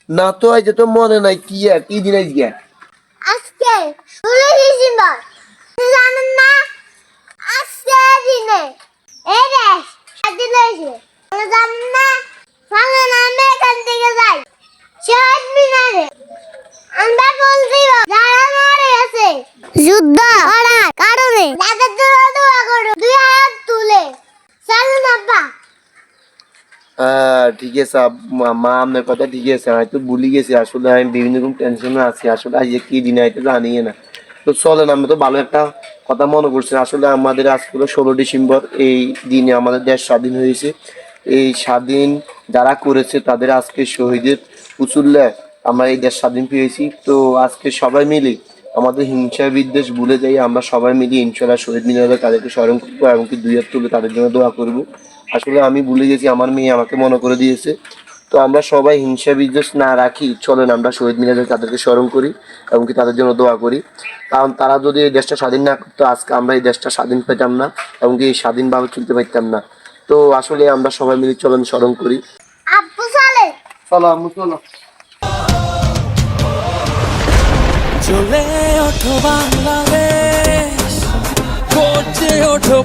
না তো আজ তো মনে নাই কি আর কি দিন আজকে আজকে 16 ডিসেম্বর জানেন না আজকে দিনে এই রে স্বাধীন হয়েছে জানেন না চলেন আমরা এখান থেকে যাই শহীদ মিনারে আমরা বলছি যারা মরে গেছে যুদ্ধ করার কারণে তাদের জন্য দোয়া করো দুই হাত তুলে চলেন আব্বা। ঠিক আছে মা আপনার কথা ঠিক আছে আমি তো ভুলে গেছি আসলে আমি বিভিন্ন রকম টেনশনে আছি আসলে আজ কি দিন এটা জানি না তো চলেন আমরা তো ভালো একটা কথা মনে করছি আসলে আমাদের আজকে 16 ডিসেম্বর এই দিনে আমাদের দেশ স্বাধীন হয়েছে এই স্বাধীন যারা করেছে তাদের আজকে শহীদের উচুল্লে আমরা এই দেশ স্বাধীন পেয়েছি তো আজকে সবাই মিলে আমাদের হিংসা বিদ্বেষ ভুলে যাই আমরা সবাই মিলে ইনশাল্লাহ শহীদ মিনারে তাদেরকে স্মরণ করবো এবং কি দুই হাত তুলে তাদের জন্য দোয়া করবো আসলে আমি ভুলে গেছি আমার মেয়ে আমাকে মনে করে দিয়েছে তো আমরা সবাই হিংসা বিদ্বেষ না রাখি চলেন আমরা শহীদ মিনারে তাদেরকে স্মরণ করি এবং কি তাদের জন্য দোয়া করি কারণ তারা যদি এই দেশটা স্বাধীন না করতো আজকে আমরা এই দেশটা স্বাধীন পেতাম না এবং কি স্বাধীনভাবে চলতে পারতাম না তো আসলে আমরা সবাই মিলে চলেন স্মরণ করি আব্বু চলে চলো আম্মু চলো চলে ওঠো বাংলাদেশ গর্জে ওঠো